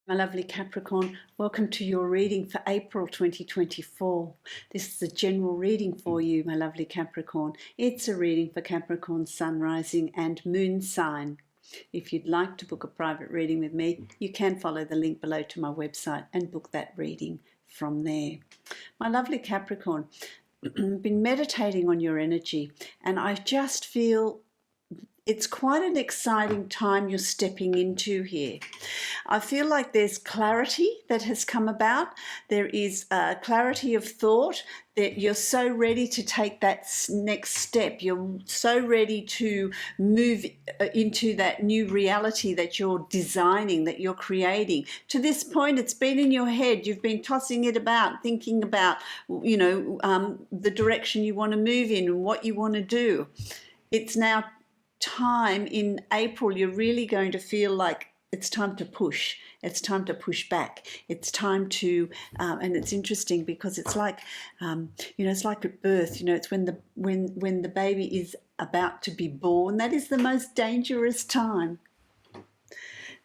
My lovely Capricorn, welcome to your reading for April 2024. This is a general reading for you, my lovely Capricorn. It's a reading for Capricorn Sun, Rising and Moon sign. If you'd like to book a private reading with me, you can follow the link below to my website and book that reading from there. My lovely Capricorn, I've been meditating on your energy and I just feel it's quite an exciting time you're stepping into here. I feel like there's clarity that has come about. There is clarity of thought that you're so ready to take that next step. You're so ready to move into that new reality that you're designing, that you're creating. To this point, it's been in your head. You've been tossing it about, thinking about, the direction you want to move in and what you want to do. It's now time in April. You're really going to feel like it's time to push. It's time to push back. It's time to, and it's interesting because it's like, it's like at birth. It's when the baby is about to be born. That is the most dangerous time.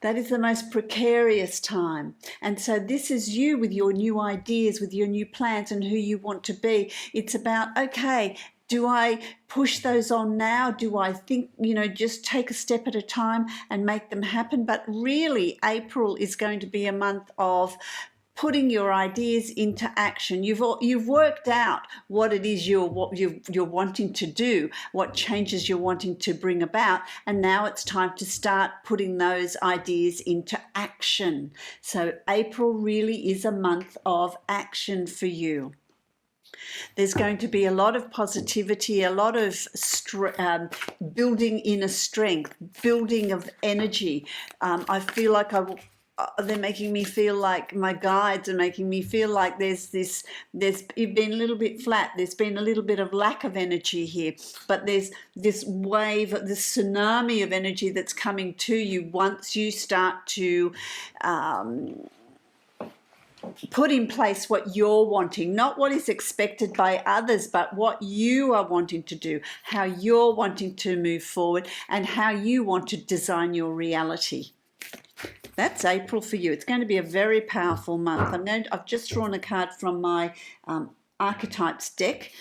That is the most precarious time. And so this is you with your new ideas, with your new plans and who you want to be. It's about, okay, do I push those on now? Do I think, just take a step at a time and make them happen? But really, April is going to be a month of putting your ideas into action. You've worked out what it is you're wanting to do, what changes you're wanting to bring about, and now it's time to start putting those ideas into action. So April really is a month of action for you. There's going to be a lot of positivity, a lot of building inner strength, building of energy. I feel like they're making me feel like my guides are making me feel like you've been a little bit flat. There's been a little bit of lack of energy here, but there's this wave, this tsunami of energy that's coming to you once you start to put in place what you're wanting, not what is expected by others, but what you are wanting to do, how you're wanting to move forward, and how you want to design your reality. That's April for you. It's going to be a very powerful month. I've just drawn a card from my archetypes deck.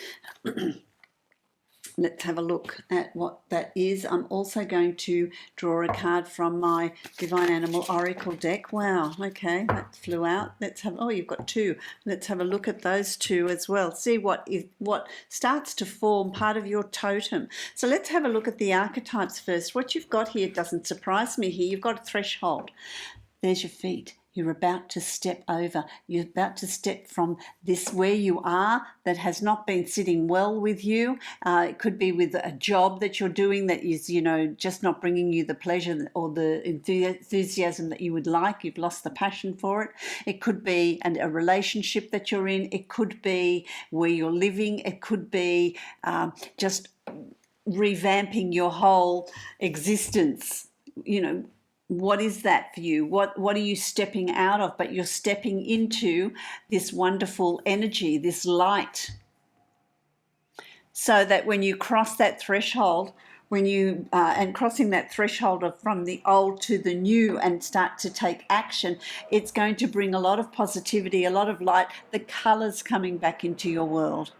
Let's have a look at what that is. I'm also going to draw a card from my Divine Animal Oracle deck. Wow, okay, that flew out. You've got two. Let's have a look at those two as well. See what starts to form part of your totem. So let's have a look at the archetypes first. What you've got here doesn't surprise me here. You've got a threshold. There's your feet. You're about to step over. You're about to step from this where you are that has not been sitting well with you. It could be with a job that you're doing that is, just not bringing you the pleasure or the enthusiasm that you would like. You've lost the passion for it. It could be a relationship that you're in. It could be where you're living. It could be just revamping your whole existence, What is that for you? What are you stepping out of? But you're stepping into this wonderful energy, this light. So that when you cross that threshold, and crossing that threshold from the old to the new and start to take action, it's going to bring a lot of positivity, a lot of light, the colors coming back into your world.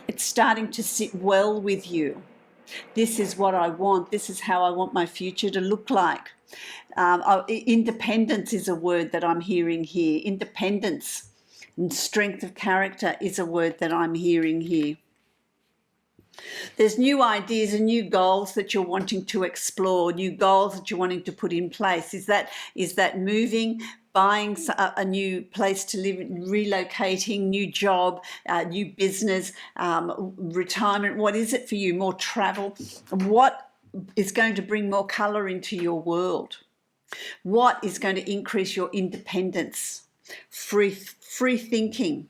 It's starting to sit well with you. This is what I want. This is how I want my future to look like. Independence is a word that I'm hearing here. Independence and strength of character is a word that I'm hearing here. There's new ideas and new goals that you're wanting to explore, new goals that you're wanting to put in place. Is that moving, buying a new place to live, relocating, new job, new business, retirement? What is it for you? More travel? What is going to bring more color into your world? What is going to increase your independence? Free thinking.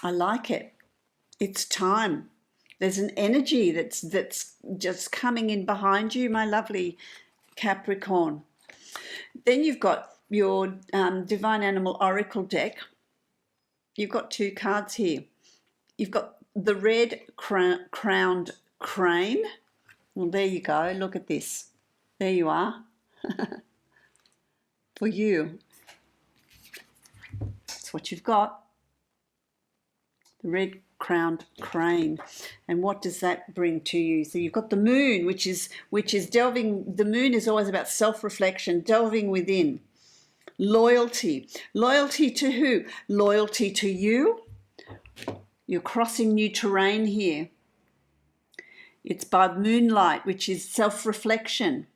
I like it. It's time. There's an energy that's just coming in behind you, my lovely Capricorn. Then you've got your Divine Animal Oracle deck. You've got two cards here. You've got the red crowned crane. Well, there you go. Look at this. There you are. for you. That's what you've got. The red-crowned crane. And what does that bring to you? So you've got the moon, which is delving. The moon is always about self-reflection, delving within. Loyalty. Loyalty to who? Loyalty to you. You're crossing new terrain here. It's by moonlight, which is self-reflection,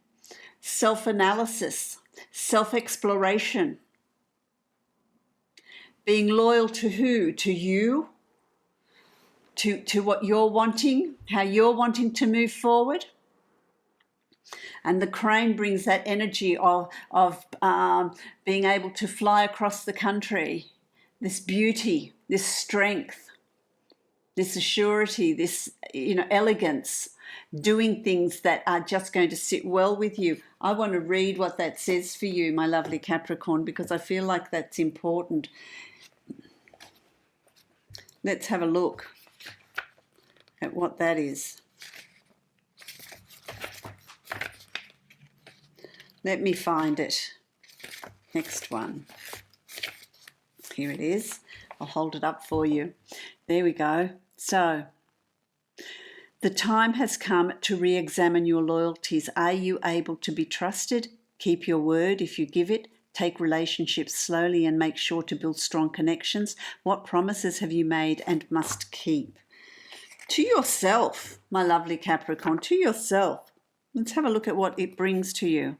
self-analysis, self-exploration. Being loyal to who? To you, to what you're wanting, how you're wanting to move forward. And the crane brings that energy of being able to fly across the country, this beauty, this strength, this assurity, this elegance, doing things that are just going to sit well with you. I want to read what that says for you, my lovely Capricorn, because I feel like that's important. Let's have a look at what that is. Let me find it. Next one. Here it is. I'll hold it up for you. There we go. So, the time has come to re-examine your loyalties. Are you able to be trusted? Keep your word if you give it. Take relationships slowly and make sure to build strong connections. What promises have you made and must keep? To yourself, my lovely Capricorn, to yourself. Let's have a look at what it brings to you.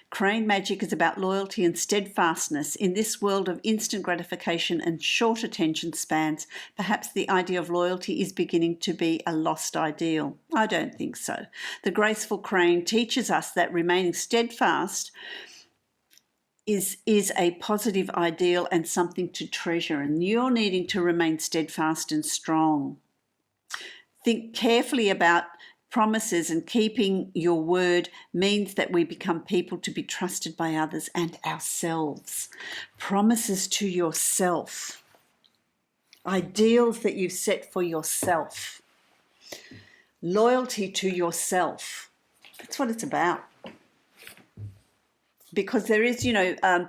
Crane magic is about loyalty and steadfastness. In this world of instant gratification and short attention spans, perhaps the idea of loyalty is beginning to be a lost ideal. I don't think so. The graceful crane teaches us that remaining steadfast is a positive ideal and something to treasure, and you're needing to remain steadfast and strong. Think carefully about promises, and keeping your word means that we become people to be trusted by others and ourselves. Promises to yourself. Ideals that you've set for yourself. Loyalty to yourself. That's what it's about. Because there is, my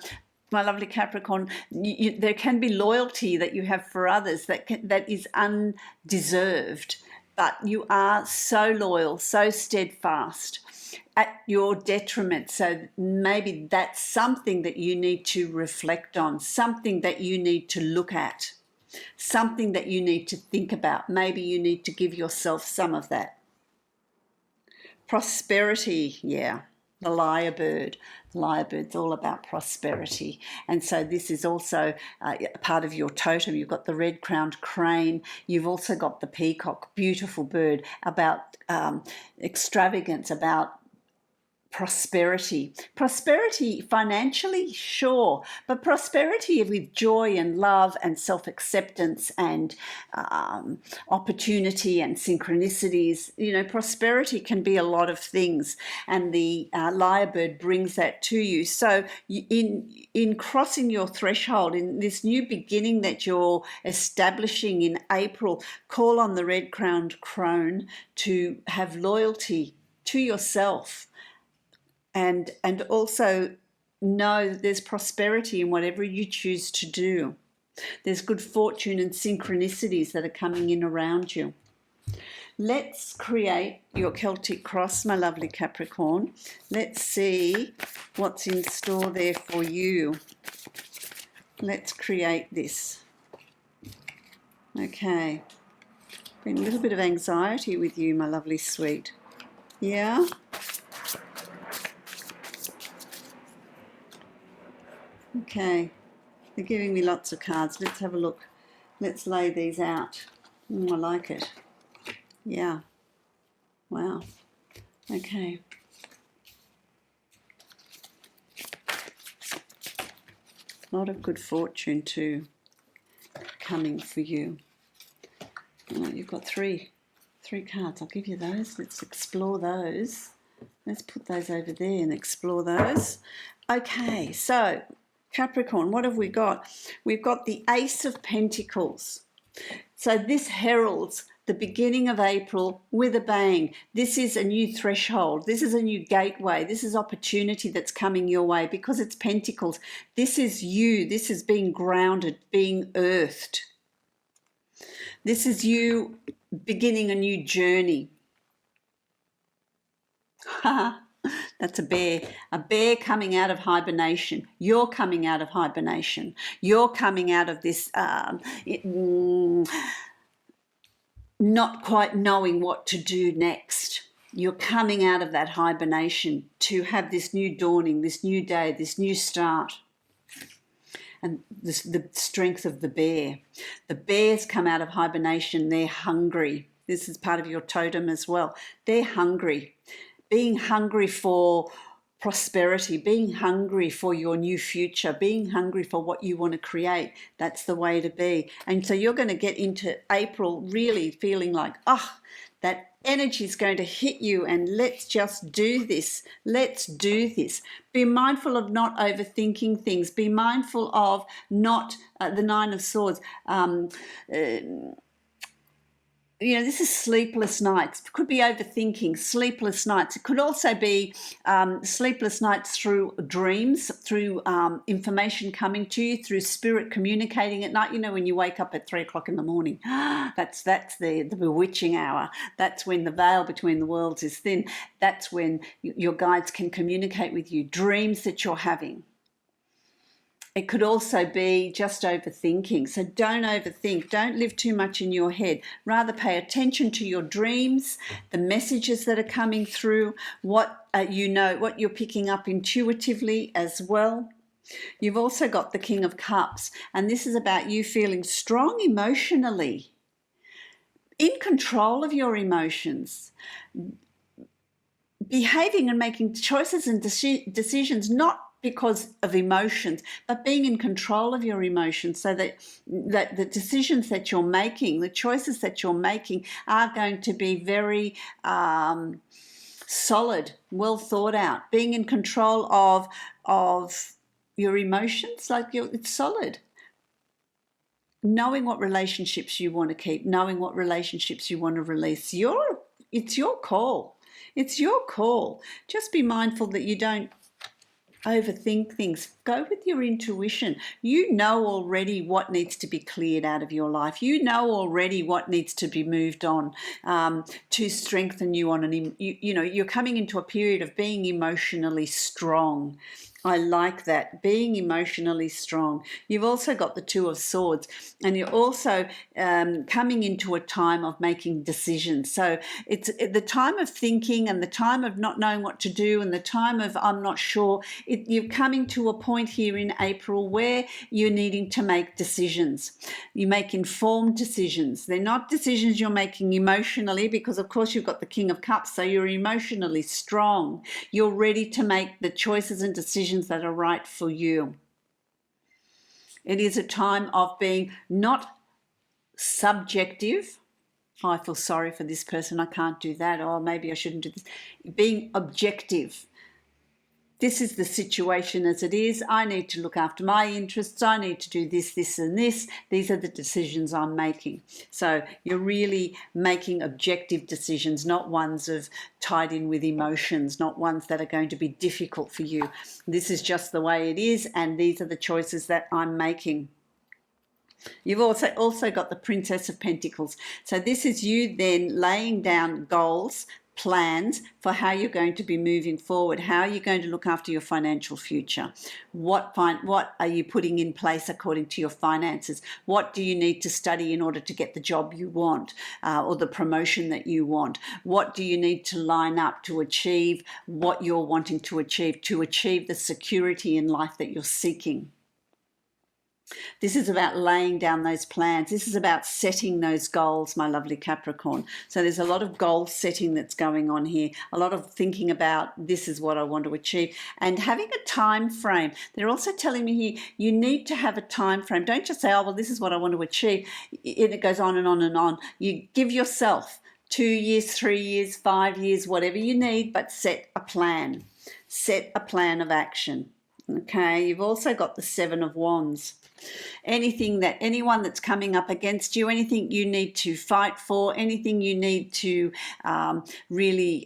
lovely Capricorn, there can be loyalty that you have for others that is undeserved. But you are so loyal, so steadfast at your detriment. So maybe that's something that you need to reflect on, something that you need to look at, something that you need to think about. Maybe you need to give yourself some of that. Prosperity, yeah. The lyrebird. The lyrebird's all about prosperity. And so this is also part of your totem. You've got the red-crowned crane. You've also got the peacock, beautiful bird, about extravagance, about prosperity. Prosperity financially, sure, but prosperity with joy and love and self-acceptance and opportunity and synchronicities. Prosperity can be a lot of things, and the lyrebird brings that to you. So in crossing your threshold, in this new beginning that you're establishing in April, call on the red-crowned crone to have loyalty to yourself. And also know that there's prosperity in whatever you choose to do. There's good fortune and synchronicities that are coming in around you. Let's create your Celtic cross, my lovely Capricorn. Let's see what's in store there for you. Let's create this. Okay. Been a little bit of anxiety with you, my lovely sweet. Yeah? Okay, they're giving me lots of cards. Let's have a look. Let's lay these out. I like it. Yeah. Wow. Okay. A lot of good fortune too coming for you. You've got three cards. I'll give you those. Let's explore those. Let's put those over there and explore those. Okay, so Capricorn, what have we got? We've got the Ace of Pentacles. So this heralds the beginning of April with a bang. This is a new threshold. This is a new gateway. This is opportunity that's coming your way because it's Pentacles. This is you. This is being grounded, being earthed. This is you beginning a new journey. That's a bear coming out of hibernation. You're coming out of hibernation. You're coming out of this not quite knowing what to do next. You're coming out of that hibernation to have this new dawning, this new day, this new start. And the strength of the bear. The bears come out of hibernation. They're hungry. This is part of your totem as well. They're hungry. Being hungry for prosperity, being hungry for your new future, being hungry for what you want to create. That's the way to be. And so you're going to get into April really feeling like, that energy is going to hit you, and let's just do this. Let's do this. Be mindful of not overthinking things. Be mindful of not the Nine of Swords. This is sleepless nights. It could be overthinking, sleepless nights. It could also be sleepless nights through dreams, through information coming to you, through spirit communicating at night. When you wake up at 3 o'clock in the morning, that's the bewitching hour. That's when the veil between the worlds is thin. That's when your guides can communicate with you. Dreams that you're having. It could also be just overthinking. So don't overthink. Don't live too much in your head. Rather pay attention to your dreams, the messages that are coming through, what you're picking up intuitively as well. You've also got the King of Cups, and this is about you feeling strong emotionally, in control of your emotions, behaving and making choices and decisions not because of emotions, but being in control of your emotions, so that the decisions that you're making, the choices that you're making are going to be very solid, well thought out. Being in control of your emotions, it's solid. Knowing what relationships you want to keep, knowing what relationships you want to release. It's your call. It's your call. Just be mindful that you don't overthink things. Go with your intuition. You know already what needs to be cleared out of your life. You know already what needs to be moved on to strengthen you on you're coming into a period of being emotionally strong. I like that, being emotionally strong. You've also got the Two of Swords, and you're also coming into a time of making decisions. So it's the time of thinking and the time of not knowing what to do and the time of I'm not sure. You're coming to a point here in April where you're needing to make decisions. You make informed decisions. They're not decisions you're making emotionally, because of course you've got the King of Cups, so you're emotionally strong. You're ready to make the choices and decisions that are right for you. It is a time of being not subjective. I feel sorry for this person, I can't do that, or maybe I shouldn't do this. Being objective. This is the situation as it is. I need to look after my interests. I need to do this, this, and this. These are the decisions I'm making. So you're really making objective decisions, not ones tied in with emotions, not ones that are going to be difficult for you. This is just the way it is, and these are the choices that I'm making. You've also got the Princess of Pentacles. So this is you then laying down goals, plans for how you're going to be moving forward, how you're going to look after your financial future. What are you putting in place according to your finances? What do you need to study in order to get the job you want or the promotion that you want? What do you need to line up to achieve what you're wanting to achieve the security in life that you're seeking? This is about laying down those plans. This is about setting those goals, my lovely Capricorn. So there's a lot of goal setting that's going on here, a lot of thinking about this is what I want to achieve, and having a time frame. They're also telling me here you need to have a time frame. Don't just say, oh, well, this is what I want to achieve. It goes on and on and on. You give yourself 2 years, 3 years, 5 years, whatever you need, but set a plan. Set a plan of action. Okay, you've also got the Seven of Wands. Anyone that's coming up against you, anything you need to fight for, anything you need to really,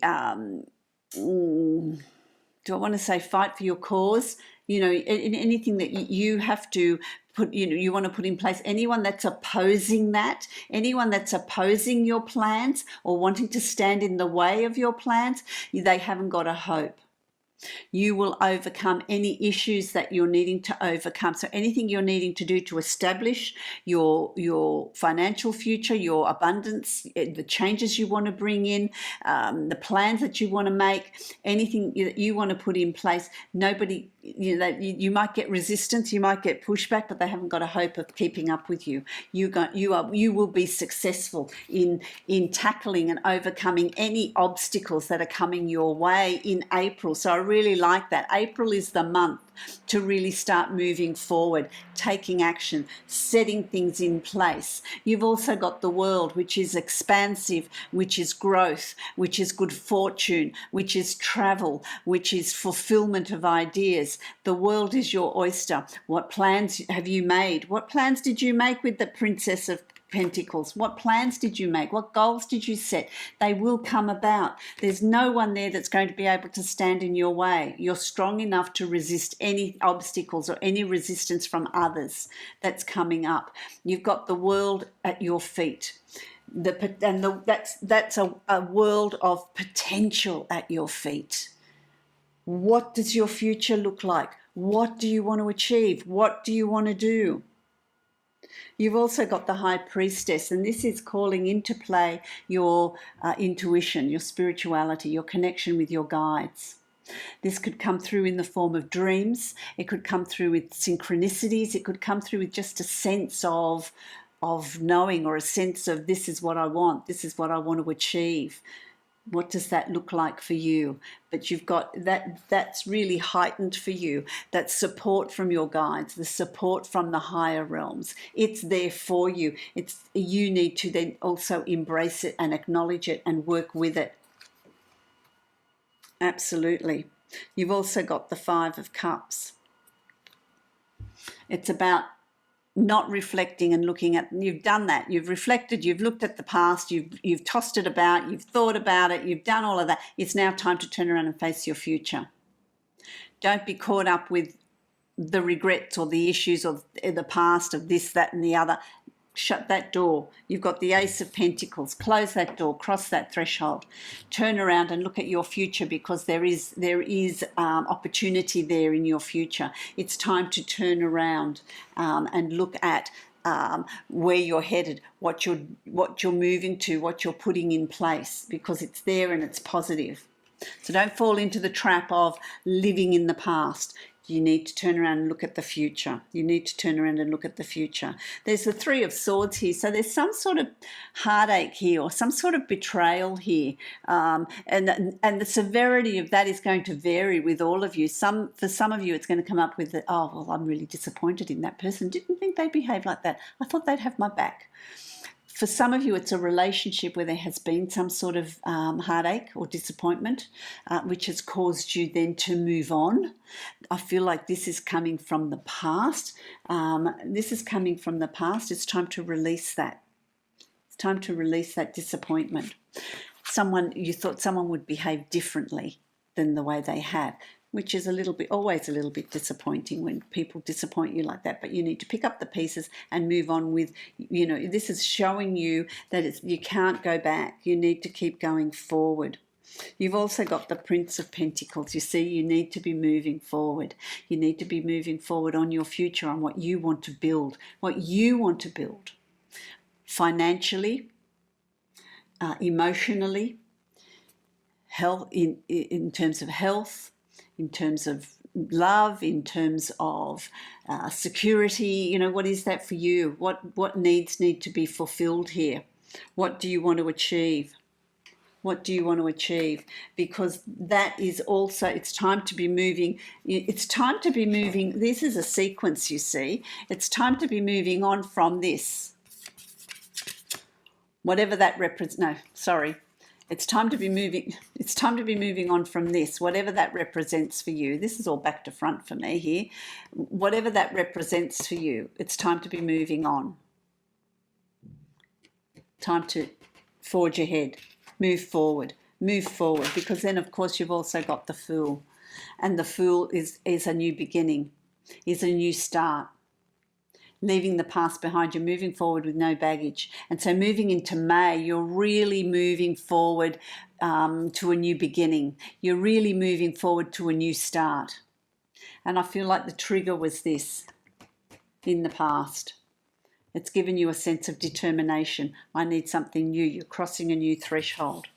do I want to say fight for your cause? Anything that you have to put, you want to put in place. Anyone that's opposing that, anyone that's opposing your plans or wanting to stand in the way of your plans, they haven't got a hope. You will overcome any issues that you're needing to overcome. So anything you're needing to do to establish your financial future, your abundance, the changes you want to bring in, the plans that you want to make, anything that you want to put in place, nobody, you might get resistance, you might get pushback, but they haven't got a hope of keeping up with you. You will be successful in tackling and overcoming any obstacles that are coming your way in April. So I really like that. April is the month to really start moving forward, taking action, setting things in place. You've also got the World, which is expansive, which is growth, which is good fortune, which is travel, which is fulfillment of ideas. The world is your oyster. What plans have you made? What plans did you make with the Princess of Pentacles? What plans did you make? What goals did you set? They will come about. There's no one there that's going to be able to stand in your way. You're strong enough to resist any obstacles or any resistance from others that's coming up. You've got the world at your feet. That's a world of potential at your feet. What does your future look like? What do you want to achieve? What do you want to do? You've also got the High Priestess, and this is calling into play your intuition, your spirituality, your connection with your guides. This could come through in the form of dreams. It could come through with synchronicities. It could come through with just a sense of knowing, or a sense of this is what I want. This is what I want to achieve. What does that look like for you? But you've got that's really heightened for you. That support from your guides, the support from the higher realms. It's there for you. You need to then also embrace it and acknowledge it and work with it. Absolutely. You've also got the Five of Cups. It's about not reflecting and looking at, you've done that, you've reflected, you've looked at the past, you've tossed it about, you've thought about it, you've done all of that. It's now time to turn around and face your future. Don't be caught up with the regrets or the issues of the past, of this, that and the other. Shut that door. You've got the Ace of Pentacles. Close that door, cross that threshold. Turn around and look at your future, because there is opportunity there in your future. It's time to turn around and look at where you're headed, what you're moving to, what you're putting in place, because it's there and it's positive. So don't fall into the trap of living in the past. You need to turn around and look at the future. You need to turn around and look at the future. There's the Three of Swords here. So there's some sort of heartache here, or some sort of betrayal here. And the severity of that is going to vary with all of you. For some of you, it's going to come up with, oh, well, I'm really disappointed in that person. Didn't think they'd behave like that. I thought they'd have my back. For some of you, it's a relationship where there has been some sort of heartache or disappointment, which has caused you then to move on. I feel like this is coming from the past. This is coming from the past. It's time to release that. It's time to release that disappointment. You thought someone would behave differently than the way they have, which is always a little bit disappointing when people disappoint you like that. But you need to pick up the pieces and move on with, this is showing you that you can't go back. You need to keep going forward. You've also got the Prince of Pentacles. You see, you need to be moving forward. You need to be moving forward on your future, on what you want to build, financially, emotionally, health, in terms of health, in terms of love, in terms of security. What is that for you? What needs need to be fulfilled here? What do you want to achieve? What do you want to achieve? Because that is also, it's time to be moving. It's time to be moving. This is a sequence, you see. It's time to be moving on from this. Whatever that represents. No, sorry. It's time to be moving. It's time to be moving on from this, whatever that represents for you. This is all back to front for me here. Whatever that represents for you, it's time to be moving on. Time to forge ahead, move forward, because then, of course, you've also got the Fool. And the Fool is a new beginning, is a new start. Leaving the past behind, you're moving forward with no baggage. And so moving into May, you're really moving forward to a new beginning. You're really moving forward to a new start. And I feel like the trigger was this in the past. It's given you a sense of determination. I need something new. You're crossing a new threshold,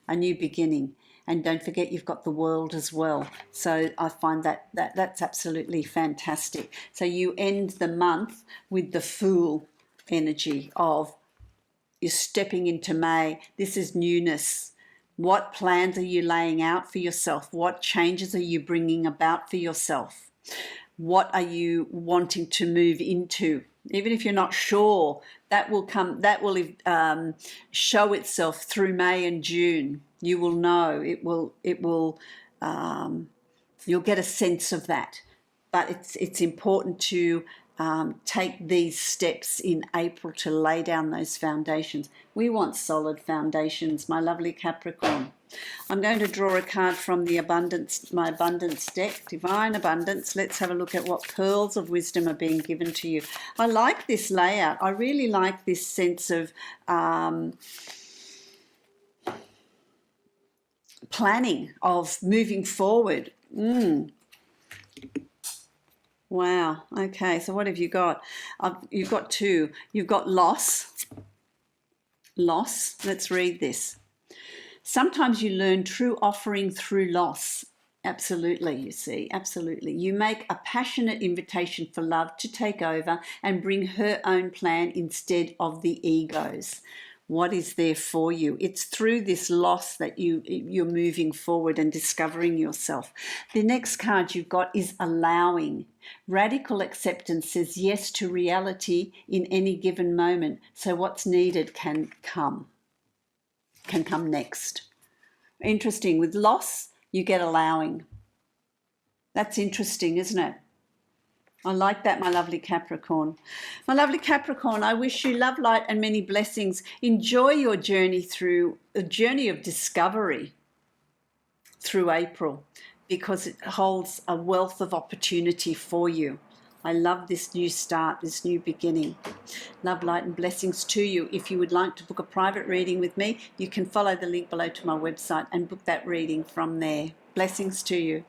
a new beginning. And don't forget, you've got the World as well. So I find that's absolutely fantastic. So you end the month with the Fool energy of you're stepping into May. This is newness. What plans are you laying out for yourself? What changes are you bringing about for yourself? What are you wanting to move into? Even if you're not sure, that will come. That will show itself through May and June. You will know. It will. You'll get a sense of that. But it's important to take these steps in April to lay down those foundations. We want solid foundations, my lovely Capricorn. I'm going to draw a card from the my abundance deck, Divine Abundance. Let's have a look at what pearls of wisdom are being given to you. I like this layout. I really like this sense of planning, of moving forward. Wow. Okay, so what have you got? You've got two. You've got loss. Loss. Let's read this. Sometimes you learn true offering through loss. Absolutely, you see, absolutely. You make a passionate invitation for love to take over and bring her own plan instead of the ego's. What is there for you? It's through this loss that you're moving forward and discovering yourself. The next card you've got is allowing. Radical acceptance says yes to reality in any given moment. So what's needed can come next. Interesting. With loss, you get allowing. That's interesting, isn't it? I like that, my lovely Capricorn. My lovely Capricorn, I wish you love, light, and many blessings. Enjoy your journey through a journey of discovery through April, because it holds a wealth of opportunity for you. I love this new start, this new beginning. Love, light, and blessings to you. If you would like to book a private reading with me, you can follow the link below to my website and book that reading from there. Blessings to you.